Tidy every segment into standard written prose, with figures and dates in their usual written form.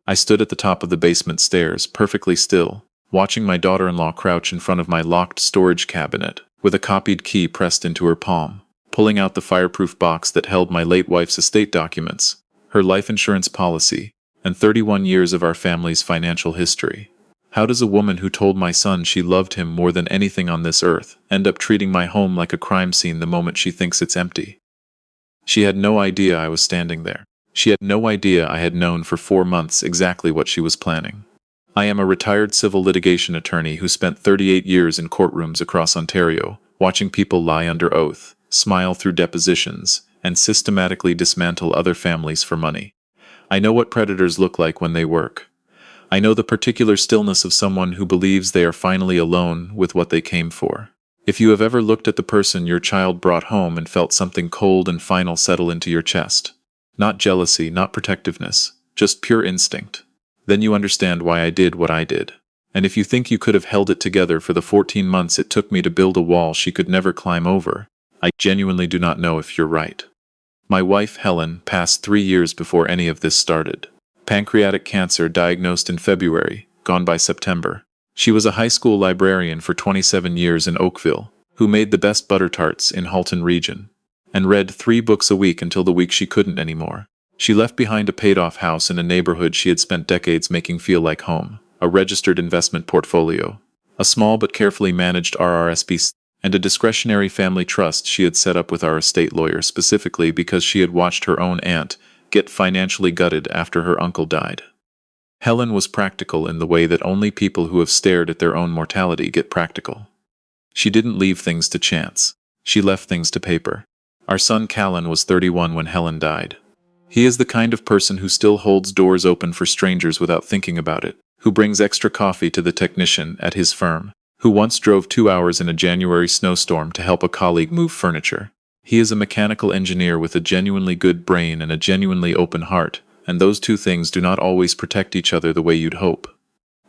I stood at the top of the basement stairs, perfectly still, watching my daughter-in-law crouch in front of my locked storage cabinet, with a copied key pressed into her palm, pulling out the fireproof box that held my late wife's estate documents, her life insurance policy, and 31 years of our family's financial history. How does a woman who told my son she loved him more than anything on this earth end up treating my home like a crime scene the moment she thinks it's empty? She had no idea I was standing there. She had no idea I had known for 4 months exactly what she was planning. I am a retired civil litigation attorney who spent 38 years in courtrooms across Ontario, watching people lie under oath, smile through depositions, and systematically dismantle other families for money. I know what predators look like when they work. I know the particular stillness of someone who believes they are finally alone with what they came for. If you have ever looked at the person your child brought home and felt something cold and final settle into your chest, not jealousy, not protectiveness, just pure instinct, then you understand why I did what I did. And if you think you could have held it together for the 14 months it took me to build a wall she could never climb over, I genuinely do not know if you're right. My wife, Helen, passed 3 years before any of this started. Pancreatic cancer diagnosed in February, gone by September. She was a high school librarian for 27 years in Oakville, who made the best butter tarts in Halton region, and read 3 books a week until the week she couldn't anymore. She left behind a paid-off house in a neighborhood she had spent decades making feel like home, a registered investment portfolio, a small but carefully managed RRSP, and a discretionary family trust she had set up with our estate lawyer specifically because she had watched her own aunt get financially gutted after her uncle died. Helen was practical in the way that only people who have stared at their own mortality get practical. She didn't leave things to chance. She left things to paper. Our son Callan was 31 when Helen died. He is the kind of person who still holds doors open for strangers without thinking about it, who brings extra coffee to the technician at his firm, who once drove 2 hours in a January snowstorm to help a colleague move furniture. He is a mechanical engineer with a genuinely good brain and a genuinely open heart, and those two things do not always protect each other the way you'd hope.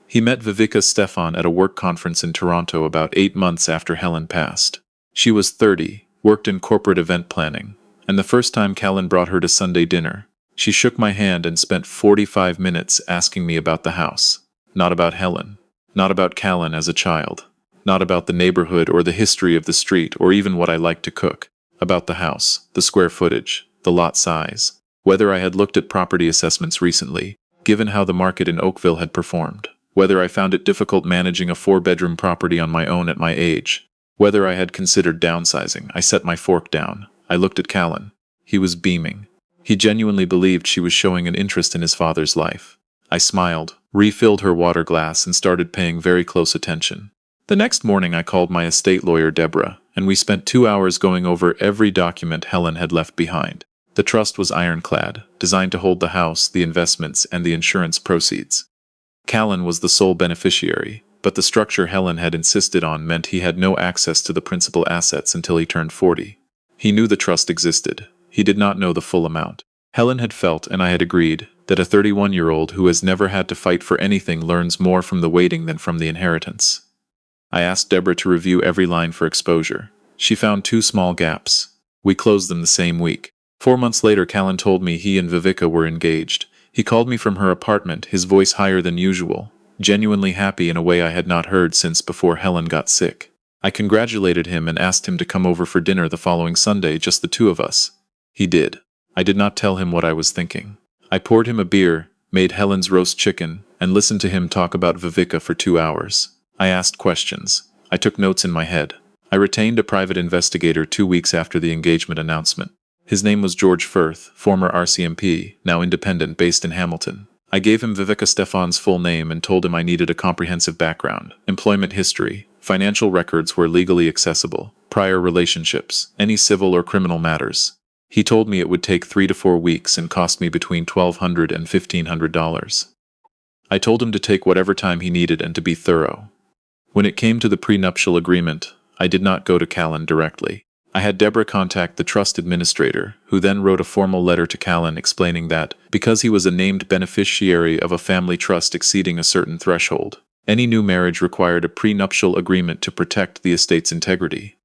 He met Viveka Stefan at a work conference in Toronto about 8 months after Helen passed. She was 30, worked in corporate event planning, and the first time Callan brought her to Sunday dinner, she shook my hand and spent 45 minutes asking me about the house. Not about Helen. Not about Callan as a child. Not about the neighborhood or the history of the street or even what I liked to cook. About the house, the square footage, the lot size, whether I had looked at property assessments recently, given how the market in Oakville had performed, whether I found it difficult managing a 4-bedroom property on my own at my age, whether I had considered downsizing. I set my fork down. I looked at Callan. He was beaming. He genuinely believed she was showing an interest in his father's life. I smiled, refilled her water glass, and started paying very close attention. The next morning I called my estate lawyer Deborah, and we spent 2 hours going over every document Helen had left behind. The trust was ironclad, designed to hold the house, the investments, and the insurance proceeds. Callan was the sole beneficiary, but the structure Helen had insisted on meant he had no access to the principal assets until he turned 40. He knew the trust existed. He did not know the full amount. Helen had felt, and I had agreed, that a 31-year-old who has never had to fight for anything learns more from the waiting than from the inheritance. I asked Deborah to review every line for exposure. She found 2 small gaps. We closed them the same week. 4 months later, Callan told me he and Viveka were engaged. He called me from her apartment, his voice higher than usual, genuinely happy in a way I had not heard since before Helen got sick. I congratulated him and asked him to come over for dinner the following Sunday, just the 2 of us. He did. I did not tell him what I was thinking. I poured him a beer, made Helen's roast chicken, and listened to him talk about Viveka for 2 hours. I asked questions. I took notes in my head. I retained a private investigator 2 weeks after the engagement announcement. His name was George Firth, former RCMP, now independent, based in Hamilton. I gave him Viveka Stefan's full name and told him I needed a comprehensive background, employment history, financial records where legally accessible, prior relationships, any civil or criminal matters. He told me it would take 3 to 4 weeks and cost me between $1,200 and $1,500. I told him to take whatever time he needed and to be thorough. When it came to the prenuptial agreement, I did not go to Callan directly. I had Deborah contact the trust administrator, who then wrote a formal letter to Callan explaining that, because he was a named beneficiary of a family trust exceeding a certain threshold, any new marriage required a prenuptial agreement to protect the estate's integrity.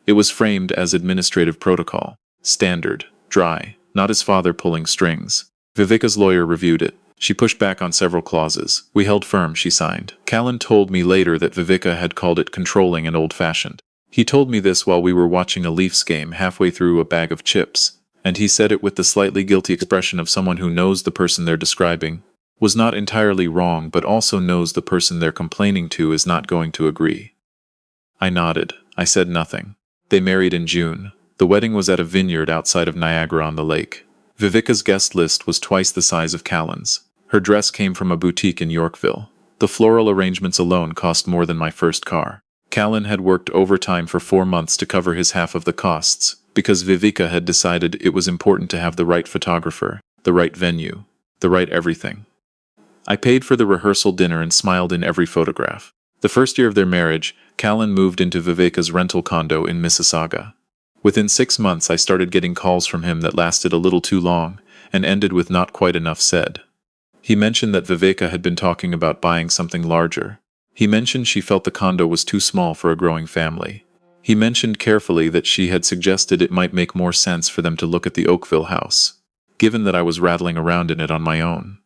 It was framed as administrative protocol, standard, dry, not his father pulling strings. Viveka's lawyer reviewed it, She pushed back on several clauses. We held firm, she signed. Callan told me later that Viveka had called it controlling and old-fashioned. He told me this while we were watching a Leafs game halfway through a bag of chips, and he said it with the slightly guilty expression of someone who knows the person they're describing was not entirely wrong but also knows the person they're complaining to is not going to agree. I nodded. I said nothing. They married in June. The wedding was at a vineyard outside of Niagara-on-the-Lake. Viveka's guest list was twice the size of Callan's. Her dress came from a boutique in Yorkville. The floral arrangements alone cost more than my first car. Callan had worked overtime for 4 months to cover his half of the costs, because Viveka had decided it was important to have the right photographer, the right venue, the right everything. I paid for the rehearsal dinner and smiled in every photograph. The first year of their marriage, Callan moved into Viveka's rental condo in Mississauga. Within 6 months I started getting calls from him that lasted a little too long, and ended with not quite enough said. He mentioned that Viveka had been talking about buying something larger. He mentioned she felt the condo was too small for a growing family. He mentioned carefully that she had suggested it might make more sense for them to look at the Oakville house, given that I was rattling around in it on my own.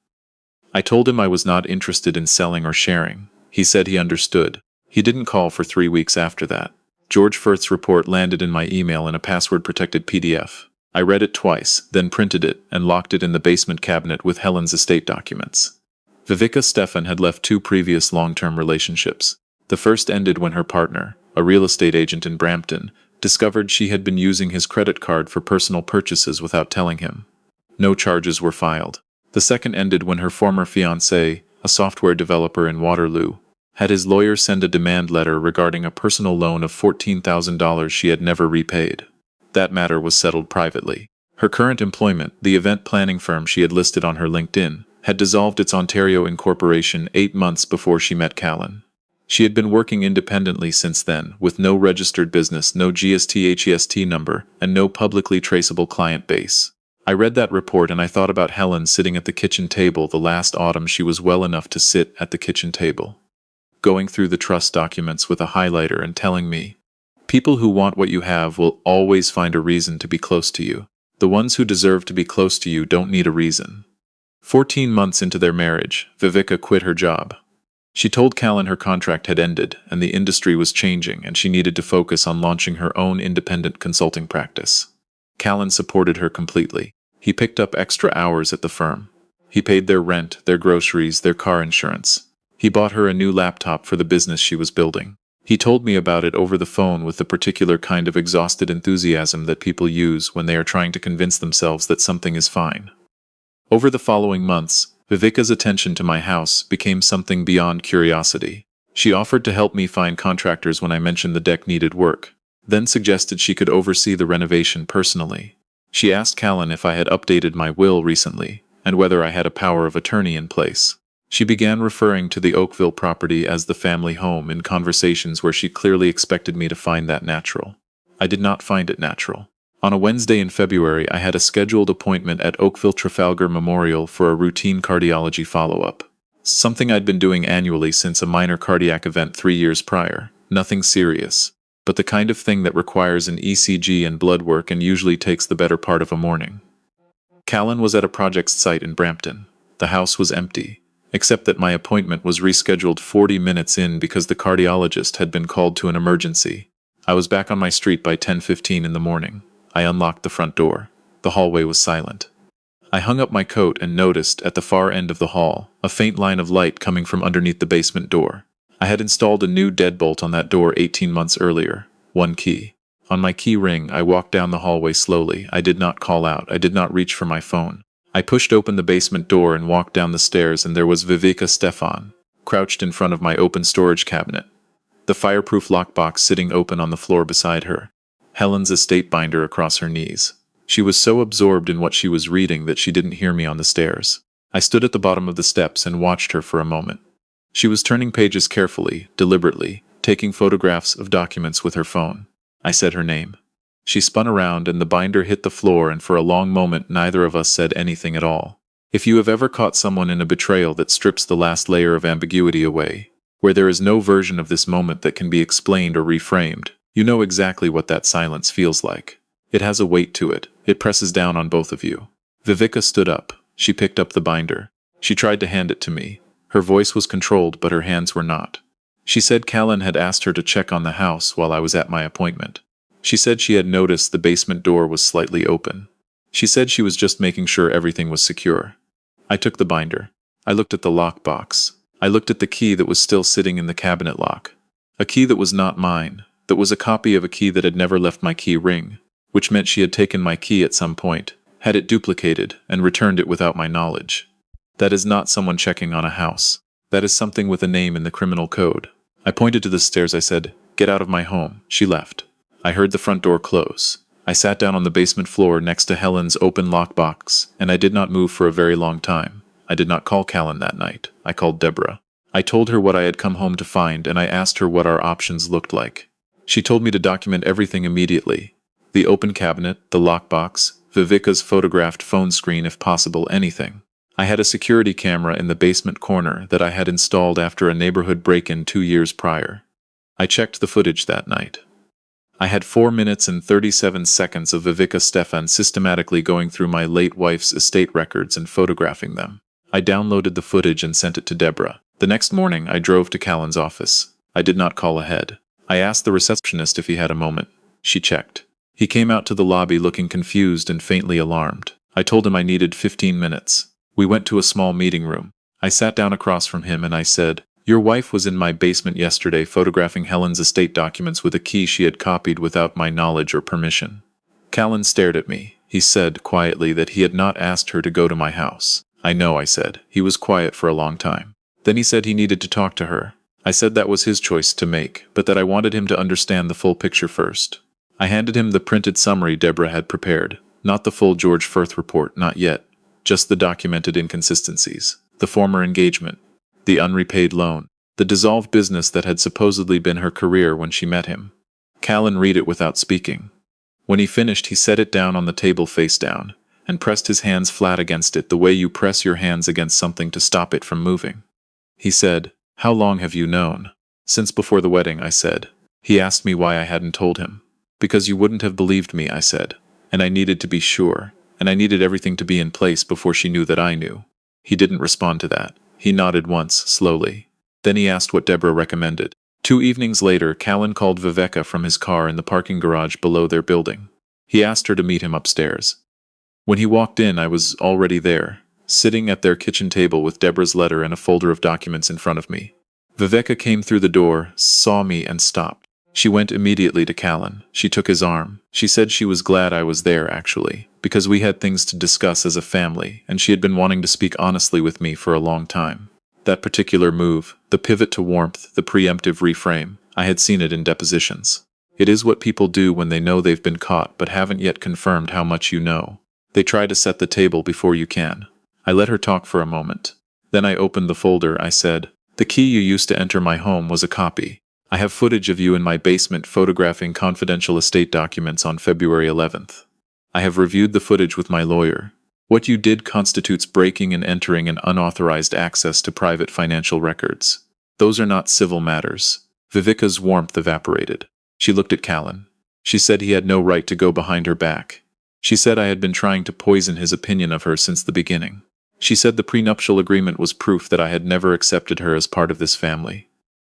I told him I was not interested in selling or sharing. He said he understood. He didn't call for 3 weeks after that. George Firth's report landed in my email in a password-protected PDF. I read it twice, then printed it and locked it in the basement cabinet with Helen's estate documents. Viveka Stefan had left 2 previous long-term relationships. The first ended when her partner, a real estate agent in Brampton, discovered she had been using his credit card for personal purchases without telling him. No charges were filed. The second ended when her former fiancé, a software developer in Waterloo, had his lawyer send a demand letter regarding a personal loan of $14,000 she had never repaid. That matter was settled privately. Her current employment, the event planning firm she had listed on her LinkedIn, had dissolved its Ontario incorporation 8 months before she met Callan. She had been working independently since then, with no registered business, no GST/HEST number, and no publicly traceable client base. I read that report and I thought about Helen sitting at the kitchen table the last autumn she was well enough to sit at the kitchen table, going through the trust documents with a highlighter and telling me, "People who want what you have will always find a reason to be close to you. The ones who deserve to be close to you don't need a reason." 14 months into their marriage, Viveka quit her job. She told Callan her contract had ended and the industry was changing and she needed to focus on launching her own independent consulting practice. Callan supported her completely. He picked up extra hours at the firm. He paid their rent, their groceries, their car insurance. He bought her a new laptop for the business she was building. He told me about it over the phone with the particular kind of exhausted enthusiasm that people use when they are trying to convince themselves that something is fine. Over the following months, Viveka's attention to my house became something beyond curiosity. She offered to help me find contractors when I mentioned the deck needed work, then suggested she could oversee the renovation personally. She asked Callan if I had updated my will recently, and whether I had a power of attorney in place. She began referring to the Oakville property as the family home in conversations where she clearly expected me to find that natural. I did not find it natural. On a Wednesday in February, I had a scheduled appointment at Oakville Trafalgar Memorial for a routine cardiology follow-up. Something I'd been doing annually since a minor cardiac event 3 years prior. Nothing serious, but the kind of thing that requires an ECG and blood work and usually takes the better part of a morning. Callan was at a project site in Brampton. The house was empty, except that my appointment was rescheduled 40 minutes in because the cardiologist had been called to an emergency. I was back on my street by 10:15 in the morning. I unlocked the front door. The hallway was silent. I hung up my coat and noticed, at the far end of the hall, a faint line of light coming from underneath the basement door. I had installed a new deadbolt on that door 18 months earlier. 1 key. On my key ring, I walked down the hallway slowly. I did not call out. I did not reach for my phone. I pushed open the basement door and walked down the stairs, and there was Viveka Stefan, crouched in front of my open storage cabinet, the fireproof lockbox sitting open on the floor beside her, Helen's estate binder across her knees. She was so absorbed in what she was reading that she didn't hear me on the stairs. I stood at the bottom of the steps and watched her for a moment. She was turning pages carefully, deliberately, taking photographs of documents with her phone. I said her name. She spun around and the binder hit the floor, and for a long moment neither of us said anything at all. If you have ever caught someone in a betrayal that strips the last layer of ambiguity away, where there is no version of this moment that can be explained or reframed, you know exactly what that silence feels like. It has a weight to it. It presses down on both of you. Viveka stood up. She picked up the binder. She tried to hand it to me. Her voice was controlled, but her hands were not. She said Callan had asked her to check on the house while I was at my appointment. She said she had noticed the basement door was slightly open. She said she was just making sure everything was secure. I took the binder. I looked at the lockbox. I looked at the key that was still sitting in the cabinet lock. A key that was not mine, that was a copy of a key that had never left my key ring, which meant she had taken my key at some point, had it duplicated, and returned it without my knowledge. That is not someone checking on a house. That is something with a name in the criminal code. I pointed to the stairs. I said, "Get out of my home." She left. I heard the front door close. I sat down on the basement floor next to Helen's open lockbox, and I did not move for a very long time. I did not call Callan that night. I called Deborah. I told her what I had come home to find, and I asked her what our options looked like. She told me to document everything immediately. The open cabinet, the lockbox, Viveka's photographed phone screen if possible, anything. I had a security camera in the basement corner that I had installed after a neighborhood break-in 2 years prior. I checked the footage that night. I had 4 minutes and 37 seconds of Viveka Stefan systematically going through my late wife's estate records and photographing them. I downloaded the footage and sent it to Deborah. The next morning, I drove to Callan's office. I did not call ahead. I asked the receptionist if he had a moment. She checked. He came out to the lobby looking confused and faintly alarmed. I told him I needed 15 minutes. We went to a small meeting room. I sat down across from him and I said, "Your wife was in my basement yesterday photographing Helen's estate documents with a key she had copied without my knowledge or permission." Callan stared at me. He said quietly that he had not asked her to go to my house. "I know," I said. He was quiet for a long time. Then he said he needed to talk to her. I said that was his choice to make, but that I wanted him to understand the full picture first. I handed him the printed summary Deborah had prepared. Not the full George Firth report, not yet. Just the documented inconsistencies. The former engagement. The unrepaid loan. The dissolved business that had supposedly been her career when she met him. Callan read it without speaking. When he finished, he set it down on the table face down, and pressed his hands flat against it the way you press your hands against something to stop it from moving. He said, "How long have you known?" "Since before the wedding," I said. He asked me why I hadn't told him. "Because you wouldn't have believed me," I said. "And I needed to be sure, and I needed everything to be in place before she knew that I knew." He didn't respond to that. He nodded once, slowly. Then he asked what Deborah recommended. 2 evenings later, Callan called Viveka from his car in the parking garage below their building. He asked her to meet him upstairs. When he walked in, I was already there, sitting at their kitchen table with Deborah's letter and a folder of documents in front of me. Viveka came through the door, saw me, and stopped. She went immediately to Callan. She took his arm. She said she was glad I was there, actually, because we had things to discuss as a family, and she had been wanting to speak honestly with me for a long time. That particular move, the pivot to warmth, the preemptive reframe, I had seen it in depositions. It is what people do when they know they've been caught but haven't yet confirmed how much you know. They try to set the table before you can. I let her talk for a moment. Then I opened the folder. I said, "The key you used to enter my home was a copy. I have footage of you in my basement photographing confidential estate documents on February 11th. I have reviewed the footage with my lawyer. What you did constitutes breaking and entering an unauthorized access to private financial records. Those are not civil matters." Viveka's warmth evaporated. She looked at Callan. She said he had no right to go behind her back. She said I had been trying to poison his opinion of her since the beginning. She said the prenuptial agreement was proof that I had never accepted her as part of this family,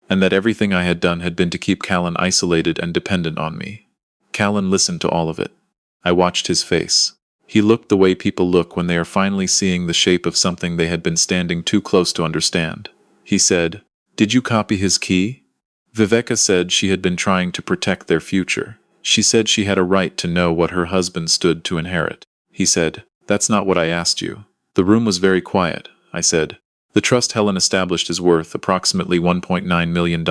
and that everything I had done had been to keep Callan isolated and dependent on me. Callan listened to all of it. I watched his face. He looked the way people look when they are finally seeing the shape of something they had been standing too close to understand. He said, "Did you copy his key?" Viveka said she had been trying to protect their future. She said she had a right to know what her husband stood to inherit. He said, "That's not what I asked you." The room was very quiet. I said, "The trust Helen established is worth approximately $1.9 million.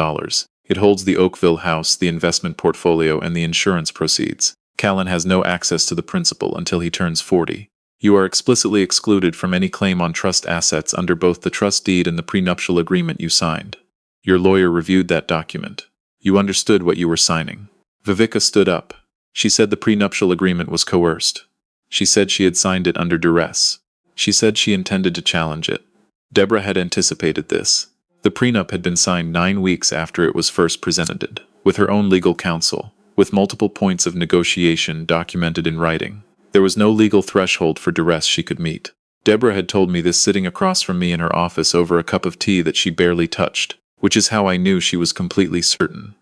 It holds the Oakville house, the investment portfolio, and the insurance proceeds. Callan has no access to the principal until he turns 40. You are explicitly excluded from any claim on trust assets under both the trust deed and the prenuptial agreement you signed. Your lawyer reviewed that document. You understood what you were signing." Viveka stood up. She said the prenuptial agreement was coerced. She said she had signed it under duress. She said she intended to challenge it. Deborah had anticipated this. The prenup had been signed 9 weeks after it was first presented, with her own legal counsel, with multiple points of negotiation documented in writing. There was no legal threshold for duress she could meet. Deborah had told me this sitting across from me in her office over a cup of tea that she barely touched, which is how I knew she was completely certain.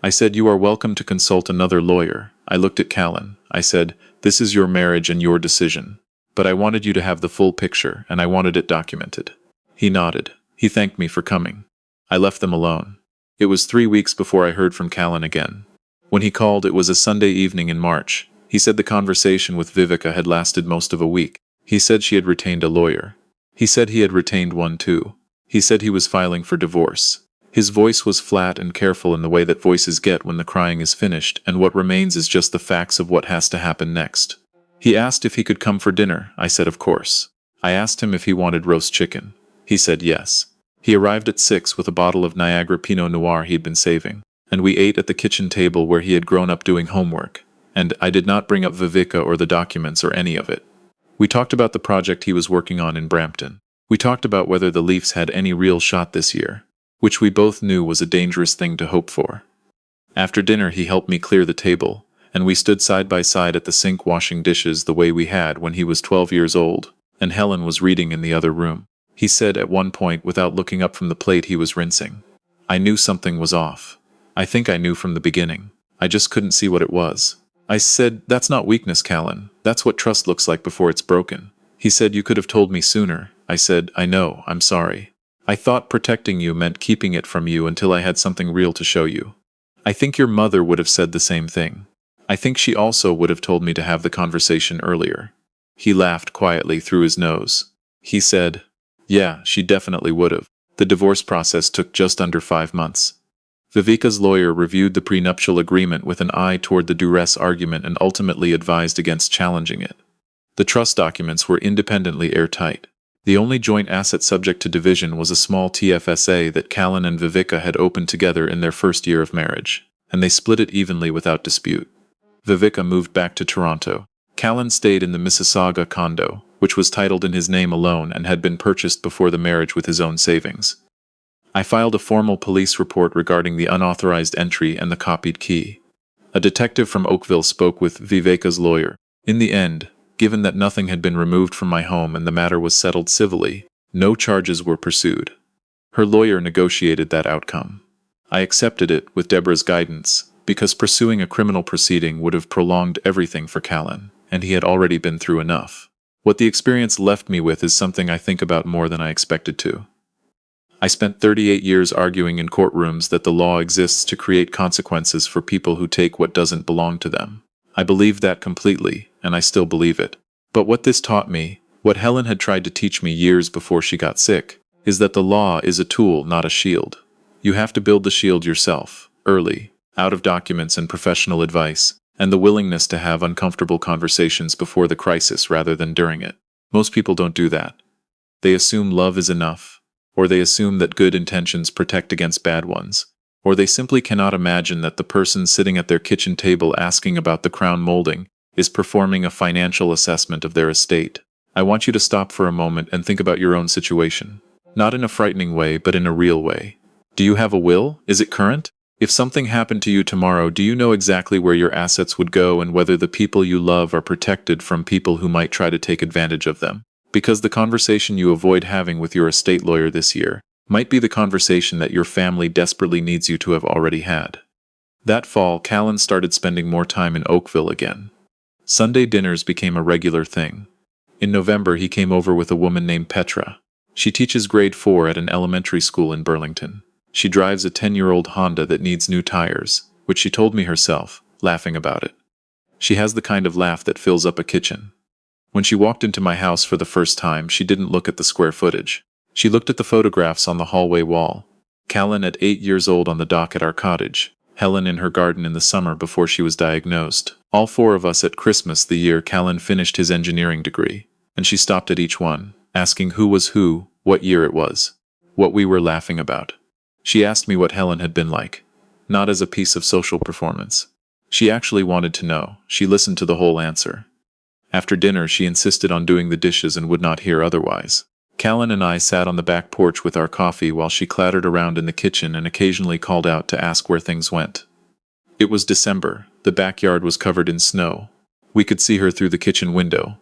I said, "You are welcome to consult another lawyer." I looked at Callan. I said, "This is your marriage and your decision. But I wanted you to have the full picture, and I wanted it documented." He nodded. He thanked me for coming. I left them alone. It was 3 weeks before I heard from Callan again. When he called, it was a Sunday evening in March. He said the conversation with Viveka had lasted most of a week. He said she had retained a lawyer. He said he had retained one too. He said he was filing for divorce. His voice was flat and careful in the way that voices get when the crying is finished, and what remains is just the facts of what has to happen next. He asked if he could come for dinner. I said of course. I asked him if he wanted roast chicken. He said yes. He arrived at 6 with a bottle of Niagara Pinot Noir he'd been saving, and we ate at the kitchen table where he had grown up doing homework, and I did not bring up Viveka or the documents or any of it. We talked about the project he was working on in Brampton. We talked about whether the Leafs had any real shot this year, which we both knew was a dangerous thing to hope for. After dinner he helped me clear the table, and we stood side by side at the sink washing dishes the way we had when he was 12 years old, and Helen was reading in the other room. He said at one point, without looking up from the plate he was rinsing, "I knew something was off. I think I knew from the beginning. I just couldn't see what it was." I said, "That's not weakness, Callan. That's what trust looks like before it's broken." He said, "You could have told me sooner." I said, "I know, I'm sorry. I thought protecting you meant keeping it from you until I had something real to show you. I think your mother would have said the same thing. I think she also would have told me to have the conversation earlier." He laughed quietly through his nose. He said, "Yeah, she definitely would have." The divorce process took just under 5 months. Viveka's lawyer reviewed the prenuptial agreement with an eye toward the duress argument and ultimately advised against challenging it. The trust documents were independently airtight. The only joint asset subject to division was a small TFSA that Callan and Viveka had opened together in their first year of marriage, and they split it evenly without dispute. Viveka moved back to Toronto. Callan stayed in the Mississauga condo, which was titled in his name alone and had been purchased before the marriage with his own savings. I filed a formal police report regarding the unauthorized entry and the copied key. A detective from Oakville spoke with Viveka's lawyer. In the end, given that nothing had been removed from my home and the matter was settled civilly, no charges were pursued. Her lawyer negotiated that outcome. I accepted it with Deborah's guidance, because pursuing a criminal proceeding would have prolonged everything for Callan, and he had already been through enough. What the experience left me with is something I think about more than I expected to. I spent 38 years arguing in courtrooms that the law exists to create consequences for people who take what doesn't belong to them. I believed that completely, and I still believe it. But what this taught me, what Helen had tried to teach me years before she got sick, is that the law is a tool, not a shield. You have to build the shield yourself, early, out of documents and professional advice, and the willingness to have uncomfortable conversations before the crisis rather than during it. Most people don't do that. They assume love is enough, or they assume that good intentions protect against bad ones, or they simply cannot imagine that the person sitting at their kitchen table asking about the crown molding is performing a financial assessment of their estate. I want you to stop for a moment and think about your own situation. Not in a frightening way, but in a real way. Do you have a will? Is it current? If something happened to you tomorrow, do you know exactly where your assets would go and whether the people you love are protected from people who might try to take advantage of them? Because the conversation you avoid having with your estate lawyer this year might be the conversation that your family desperately needs you to have already had. That fall, Callan started spending more time in Oakville again. Sunday dinners became a regular thing. In November, he came over with a woman named Petra. She teaches grade 4 at an elementary school in Burlington. She drives a 10-year-old Honda that needs new tires, which she told me herself, laughing about it. She has the kind of laugh that fills up a kitchen. When she walked into my house for the first time, she didn't look at the square footage. She looked at the photographs on the hallway wall. Callan at 8 years old on the dock at our cottage. Helen in her garden in the summer before she was diagnosed. All 4 of us at Christmas the year Callan finished his engineering degree. And she stopped at each one, asking who was who, what year it was, what we were laughing about. She asked me what Helen had been like, not as a piece of social performance. She actually wanted to know. She listened to the whole answer. After dinner, she insisted on doing the dishes and would not hear otherwise. Callan and I sat on the back porch with our coffee while she clattered around in the kitchen and occasionally called out to ask where things went. It was December. The backyard was covered in snow. We could see her through the kitchen window.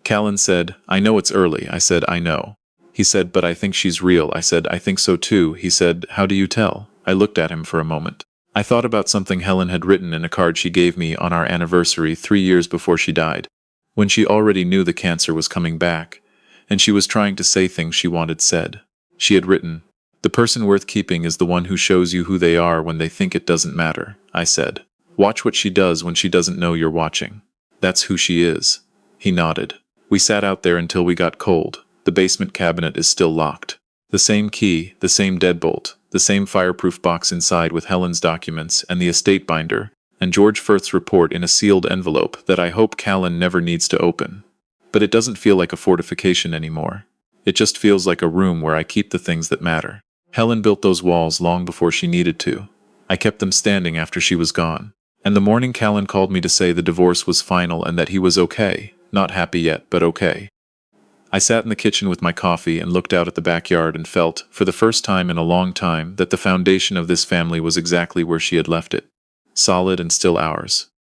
Callan said, I know it's early. I said, I know. He said, but I think she's real. I said, I think so too. He said, how do you tell? I looked at him for a moment. I thought about something Helen had written in a card she gave me on our anniversary 3 years before she died, when she already knew the cancer was coming back, and she was trying to say things she wanted said. She had written, the person worth keeping is the one who shows you who they are when they think it doesn't matter. I said, watch what she does when she doesn't know you're watching. That's who she is. He nodded. We sat out there until we got cold. The basement cabinet is still locked. The same key, the same deadbolt, the same fireproof box inside with Helen's documents and the estate binder, and George Firth's report in a sealed envelope that I hope Callan never needs to open. But it doesn't feel like a fortification anymore. It just feels like a room where I keep the things that matter. Helen built those walls long before she needed to. I kept them standing after she was gone. And the morning Callan called me to say the divorce was final and that he was okay. Not happy yet, but okay. I sat in the kitchen with my coffee and looked out at the backyard and felt, for the first time in a long time, that the foundation of this family was exactly where she had left it. Solid and still ours.